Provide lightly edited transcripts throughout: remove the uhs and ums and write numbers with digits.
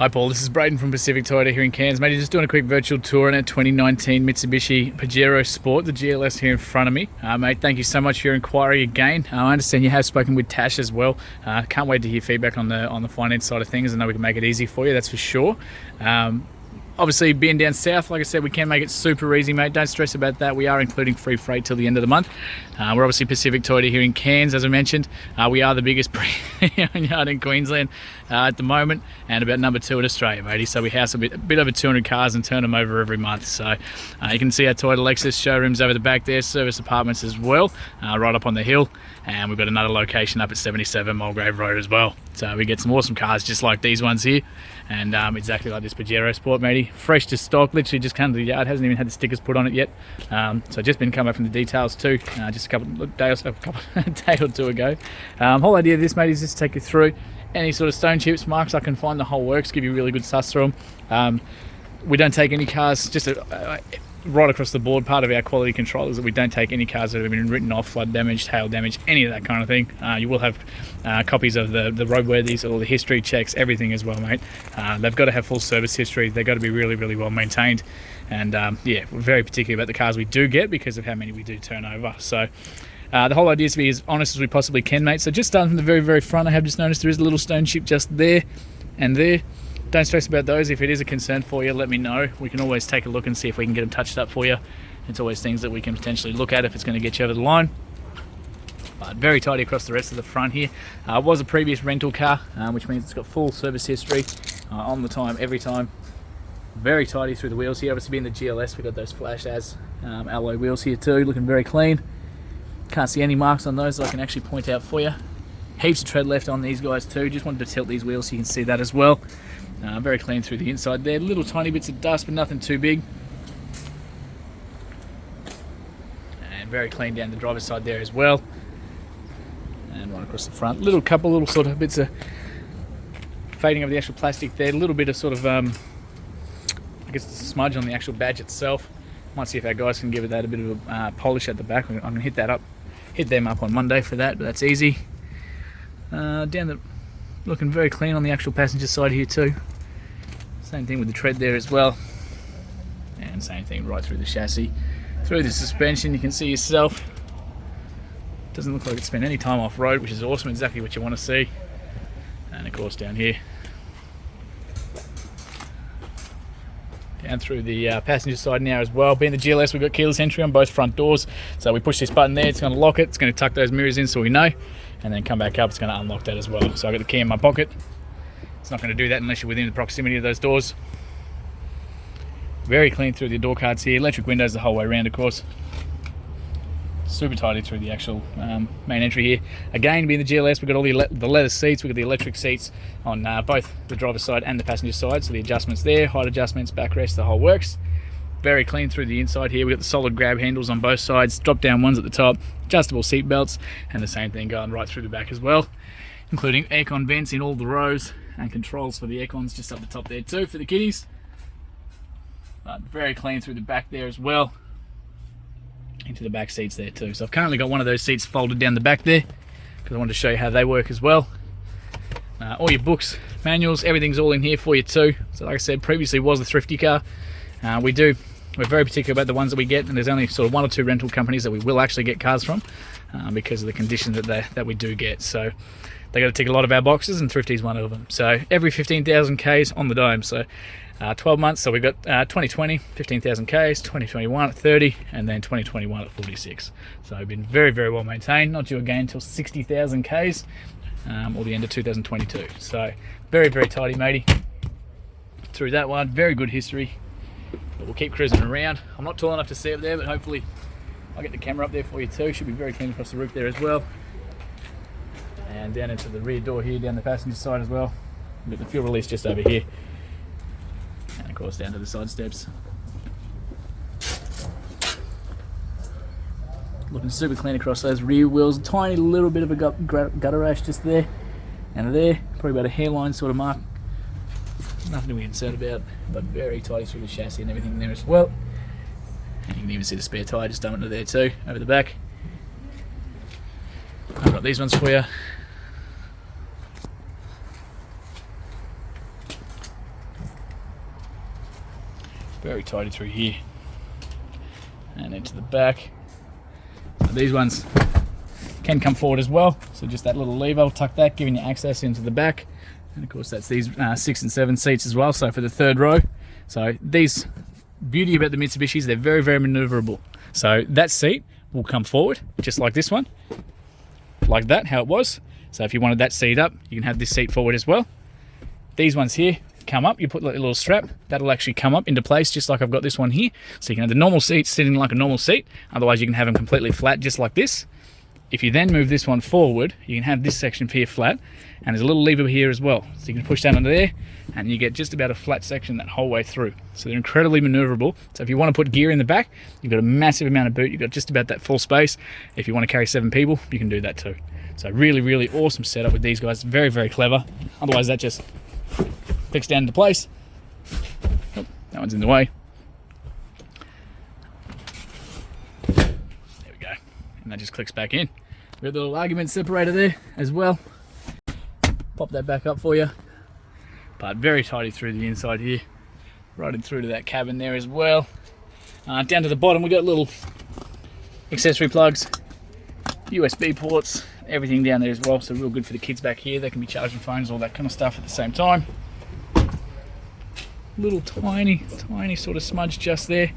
Hi Paul, this is Braden from Pacific Toyota here in Cairns. Mate, just doing a quick virtual tour on our 2019 Mitsubishi Pajero Sport, the GLS here in front of me. Mate, thank you so much for your inquiry again. I understand you have spoken with Tash as well. Can't wait to hear feedback on the finance side of things. I know we can make it easy for you, that's for sure. Obviously, being down south, like I said, we can make it super easy, mate. Don't stress about that. We are including free freight till the end of the month. We're obviously Pacific Toyota here in Cairns, as I mentioned. We are the biggest pre-owned yard in Queensland at the moment, and about number 2 in Australia, matey. So we house a bit over 200 cars and turn them over every month. So you can see our Toyota Lexus showrooms over the back there, service apartments as well, right up on the hill. And we've got another location up at 77 Mulgrave Road as well. So we get some awesome cars just like these ones here, and exactly like this Pajero Sport, matey. Fresh to stock, literally just come to the yard, hasn't even had the stickers put on it yet. So just been coming up from the details too, just a day or two ago. Whole idea of this, mate, is just to take you through any sort of stone chips, marks I can find, the whole works, give you a really good suss through them. We don't take any cars, just right across the board. Part of our quality control is that we don't take any cars that have been written off, flood damage, hail damage, any of that kind of thing. You will have copies of the roadworthies, all the history checks, everything as well, mate. They've got to have full service history. They've got to be really, really well maintained. And yeah, we're very particular about the cars we do get because of how many we do turn over. So the whole idea is to be as honest as we possibly can, mate. So just starting from the very, very front, I have just noticed there is a little stone chip just there and there. Don't stress about those. If it is a concern for you, let me know. We can always take a look and see if we can get them touched up for you. It's always things that we can potentially look at if it's going to get you over the line. But very tidy across the rest of the front here. It was a previous rental car, which means it's got full service history on the time, every time. Very tidy through the wheels here. Obviously being the GLS, we've got those flash as alloy wheels here too, looking very clean. Can't see any marks on those that I can actually point out for you. Heaps of tread left on these guys too. Just wanted to tilt these wheels so you can see that as well. Very clean through the inside there. Little tiny bits of dust, but nothing too big. And very clean down the driver's side there as well. And right across the front. Couple little sort of bits of fading of the actual plastic there. A little bit of sort of, I guess, the smudge on the actual badge itself. Might see if our guys can give it that a bit of a polish at the back. I'm going to hit them up on Monday for that, but that's easy. Looking very clean on the actual passenger side here too. Same thing with the tread there as well. And same thing right through the chassis. Through the suspension, you can see yourself. Doesn't look like it's spent any time off road, which is awesome, exactly what you want to see. And of course down here. Down through the passenger side now as well. Being the GLS, we've got keyless entry on both front doors. So we push this button there, it's going to lock it. It's going to tuck those mirrors in so we know. And then come back up, it's going to unlock that as well. So I've got the key in my pocket. It's not going to do that unless you're within the proximity of those doors. Very clean through the door cards here. Electric windows the whole way around, of course. Super tidy through the actual main entry here. Again, being the GLS, we've got all the leather seats. We've got the electric seats on both the driver's side and the passenger side. So the adjustments there, height adjustments, backrest, the whole works. Very clean through the inside here. We've got the solid grab handles on both sides, drop down ones at the top, adjustable seat belts, and the same thing going right through the back as well, including aircon vents in all the rows and controls for the aircons just up the top there too for the kiddies. But very clean through the back there as well, into the back seats there too. So I've currently got one of those seats folded down the back there because I wanted to show you how they work as well. All your books, manuals, everything's all in here for you too. So like I said, previously was a thrifty car. We're very particular about the ones that we get, and there's only sort of 1 or 2 rental companies that we will actually get cars from because of the condition that we do get. So they got to tick a lot of our boxes, and Thrifty's one of them. So every 15,000 Ks on the dome. So 12 months. So we've got 2020, 15,000 Ks, 2021 at 30, and then 2021 at 46. So we've been very, very well maintained. Not due again until 60,000 Ks or the end of 2022. So very, very tidy, matey. Through that one, very good history. But we'll keep cruising around. I'm not tall enough to see up there, but hopefully I'll get the camera up there for you too. Should be very clean across the roof there as well. And down into the rear door here, down the passenger side as well. We've got the fuel release just over here. And of course down to the side steps. Looking super clean across those rear wheels. A tiny little bit of a gutter rash just there and there. Probably about a hairline sort of mark. Nothing to be concerned about, but very tidy through the chassis and everything there as well. And you can even see the spare tyre just under there too, over the back. I've got these ones for you. very tidy through here and into the back. So these ones can come forward as well, so just that little lever will tuck that, giving you access into the back. And of course that's these 6 and 7 seats as well, so for the third row. So these, beauty about the Mitsubishis, they're very, very maneuverable. So that seat will come forward just like this one, like that, how it was. So if you wanted that seat up, you can have this seat forward as well. These ones here come up, you put like a little strap, that'll actually come up into place just like I've got this one here. So you can have the normal seat sitting like a normal seat, otherwise you can have them completely flat just like this. If you then move this one forward, you can have this section here flat, and there's a little lever here as well. So you can push down under there, and you get just about a flat section that whole way through. So they're incredibly maneuverable. So if you want to put gear in the back, you've got a massive amount of boot, you've got just about that full space. If you want to carry 7 people, you can do that too. So really, really awesome setup with these guys. Very, very clever. Otherwise that just clicks down into place. Oh, that one's in the way. There we go. And that just clicks back in. We've got the little argument separator there as well. Pop that back up for you. But very tidy through the inside here. Right in through to that cabin there as well. Down to the bottom we've got little accessory plugs, USB ports, everything down there as well. So real good for the kids back here. They can be charging phones, all that kind of stuff at the same time. Little tiny sort of smudge just there.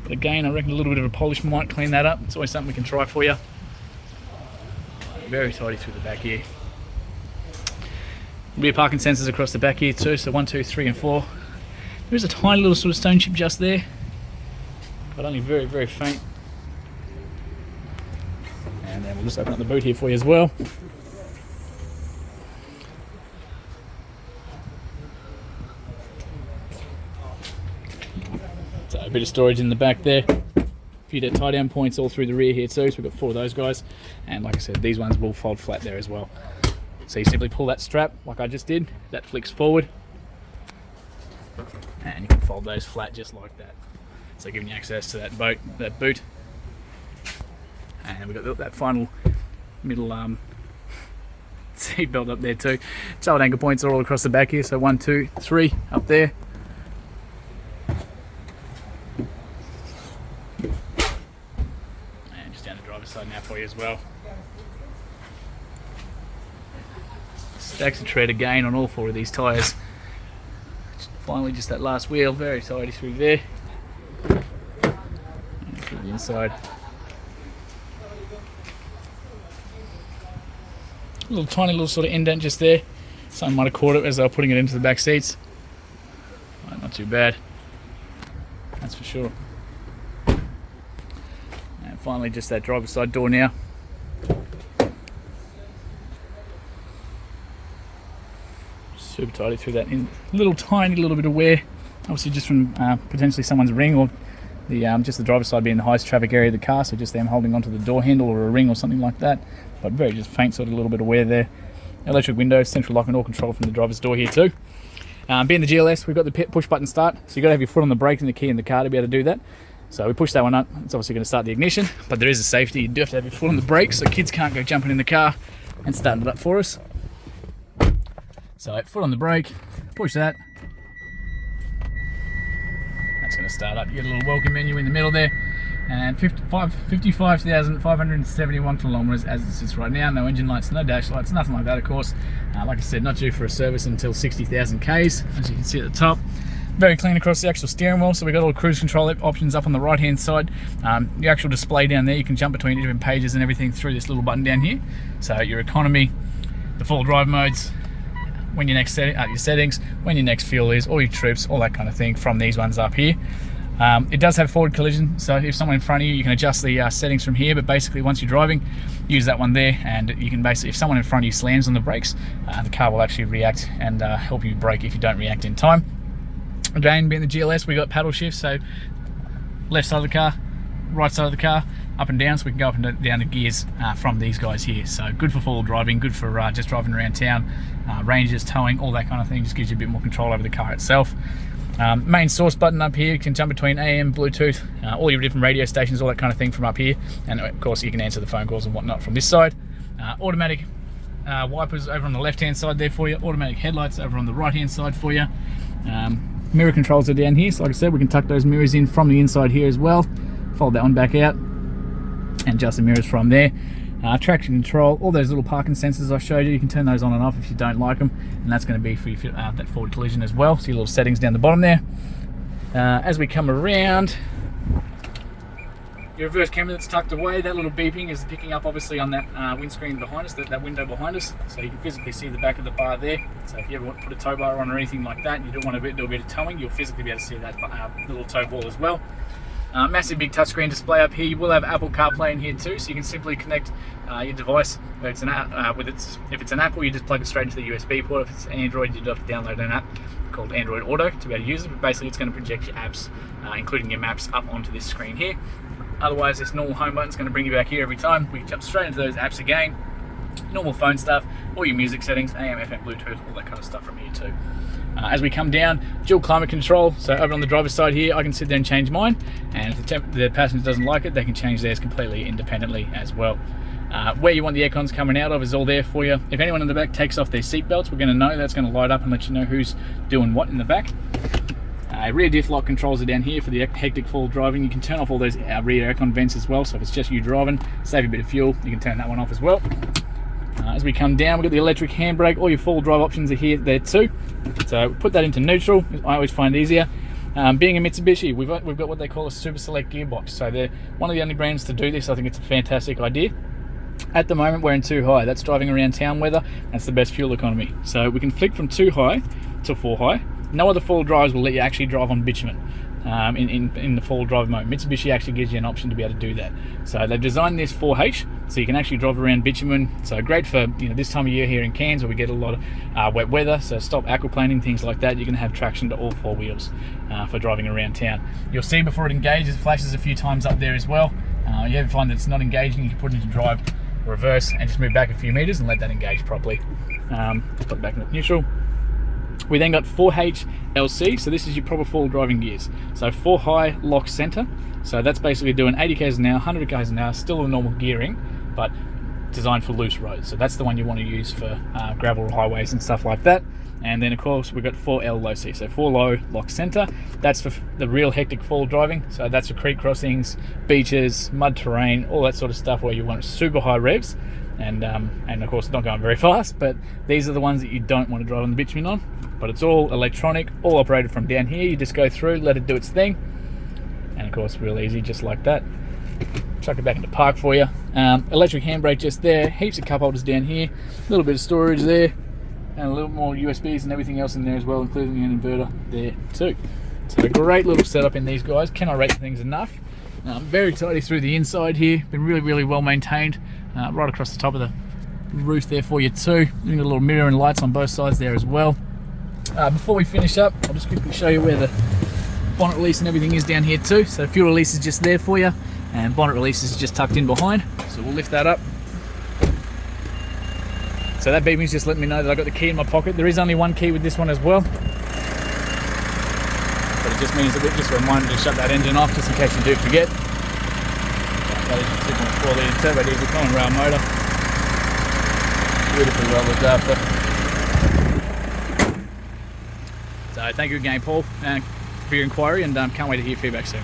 But again, I reckon a little bit of a polish might clean that up. It's always something we can try for you. Very tidy through the back here. Rear parking sensors across the back here too, so 1, 2, 3 and 4. There's a tiny little sort of stone chip just there, but only very, very faint. And then we'll just open up the boot here for you as well. So a bit of storage in the back there. A few tie down points all through the rear here too, so we've got 4 of those guys. And like I said, these ones will fold flat there as well. So you simply pull that strap like I just did, that flicks forward, and you can fold those flat just like that. So giving you access to that boot. And we've got that final middle seat belt up there too. Child anchor points are all across the back here, so 1, 2, 3 up there. And just down the driver's side now for you as well. Stacks of tread again on all 4 of these tyres. Finally just that last wheel, very tidy through there. And through the inside. Little tiny little sort of indent just there. Someone might have caught it as they were putting it into the back seats. Not too bad, that's for sure. And finally just that driver's side door now. Super tidy through that in little tiny little bit of wear, obviously just from potentially someone's ring, or the just the driver's side being the highest traffic area of the car, so just them holding onto the door handle or a ring or something like that. But very just faint sort of little bit of wear there. Electric windows, central lock and all control from the driver's door here too. Being the GLS, we've got the push button start, so you've got to have your foot on the brake and the key in the car to be able to do that. So we push that one up, it's obviously going to start the ignition, but there is a safety, you do have to have your foot on the brake so kids can't go jumping in the car and starting it up for us. So foot on the brake, push that. That's going to start up. You get a little welcome menu in the middle there. And 55,571 kilometres as it sits right now. No engine lights, no dash lights, nothing like that of course. Like I said, not due for a service until 60,000 Ks, as you can see at the top. Very clean across the actual steering wheel, so we've got all the cruise control options up on the right hand side. The actual display down there, you can jump between different pages and everything through this little button down here. So your economy, the full drive modes, when your next your settings, when your next fuel is, all your trips, all that kind of thing from these ones up here. It does have forward collision, so if someone in front of you, you can adjust the settings from here, but basically once you're driving, use that one there, and you can basically, if someone in front of you slams on the brakes, the car will actually react and help you brake if you don't react in time. Again, being the GLS, we got paddle shifts, so left side of the car, right side of the car, up and down, so we can go up and down the gears from these guys here. So good for full driving, good for just driving around town, ranges, towing, all that kind of thing. Just gives you a bit more control over the car itself. Main source button up here, you can jump between AM, Bluetooth, all your different radio stations, all that kind of thing from up here. And of course you can answer the phone calls and whatnot from this side. Automatic wipers over on the left hand side there for you, automatic headlights over on the right hand side for you. Mirror controls are down here, so like I said, we can tuck those mirrors in from the inside here as well. Fold that one back out and adjust the mirrors from there. Traction control, all those little parking sensors I showed you, you can turn those on and off if you don't like them, and that's going to be for your, that forward collision as well. So your little settings down the bottom there. As we come around, your reverse camera that's tucked away, that little beeping is picking up obviously on that windscreen behind us, that window behind us, so you can physically see the back of the bar there. So if you ever want to put a tow bar on or anything like that and you don't want to do a bit of towing, you'll physically be able to see that little tow ball as well. Massive big touchscreen display up here. You will have Apple CarPlay in here too, so you can simply connect your device. If it's an Apple, you just plug it straight into the USB port. If it's Android, you'd have to download an app called Android Auto to be able to use it. But basically, it's going to project your apps, including your maps, up onto this screen here. Otherwise, this normal home button is going to bring you back here every time. We can jump straight into those apps again. Normal phone stuff, all your music settings, AM, FM, Bluetooth, all that kind of stuff from here too. As we come down, dual climate control. So over on the driver's side here, I can sit there and change mine, and if the passenger doesn't like it, they can change theirs completely independently as well. Where you want the aircons coming out of is all there for you. If anyone in the back takes off their seat belts, we're going to know. That's going to light up and let you know who's doing what in the back. Rear diff lock controls are down here for the hectic fall driving. You can turn off all those rear aircon vents as well, so if it's just you driving, save a bit of fuel, you can turn that one off as well. As we come down, we've got the electric handbrake. All your full drive options are here there too. So put that into neutral. I always find it easier. Being a Mitsubishi, we've got what they call a super select gearbox. So they're one of the only brands to do this. I think it's a fantastic idea. At the moment, we're in 2 high. That's driving around town weather. That's the best fuel economy. So we can flick from 2 high to 4 high. No other full drives will let you actually drive on bitumen in the full drive mode. Mitsubishi actually gives you an option to be able to do that. So they've designed this 4H, so you can actually drive around bitumen. So great for this time of year here in Cairns where we get a lot of wet weather. So stop aquaplaning, things like that. You can have traction to all 4 wheels for driving around town. You'll see before it engages, it flashes a few times up there as well. You ever find that it's not engaging, you can put it into drive, reverse, and just move back a few meters and let that engage properly. Put it back into neutral. We then got 4H LC, so this is your proper full driving gears. So 4 high, lock center. So that's basically doing 80 k's an hour, 100 k's an hour, still a normal gearing, but designed for loose roads. So that's the one you want to use for gravel highways and stuff like that. And then of course we've got 4L low C, so 4 low, lock center. That's for the real hectic fall driving. So that's for creek crossings, beaches, mud terrain, all that sort of stuff where you want super high revs. And of course not going very fast, but these are the ones that you don't want to drive on the bitumen on. But it's all electronic, all operated from down here. You just go through, let it do its thing, and of course real easy, just like that. Chuck it back into park for you. Electric handbrake just there, heaps of cup holders down here, a little bit of storage there, and a little more USBs and everything else in there as well, including an inverter there too. So a great little setup in these guys. Cannot rate things enough. Very tidy through the inside here, been really well maintained. Right across the top of the roof there for you too. You've got a little mirror and lights on both sides there as well. Before we finish up, I'll just quickly show you where the bonnet release and everything is down here too. So fuel release is just there for you, and bonnet release is just tucked in behind. So we'll lift that up. So that beeping is just letting me know that I've got the key in my pocket. There is only one key with this one as well, but it just means that we're just a reminder to shut that engine off just in case you do forget. That is a 2.4 litre turbo diesel common rail motor. Beautifully well looked after. So thank you again, Paul, for your inquiry, and can't wait to hear feedback soon.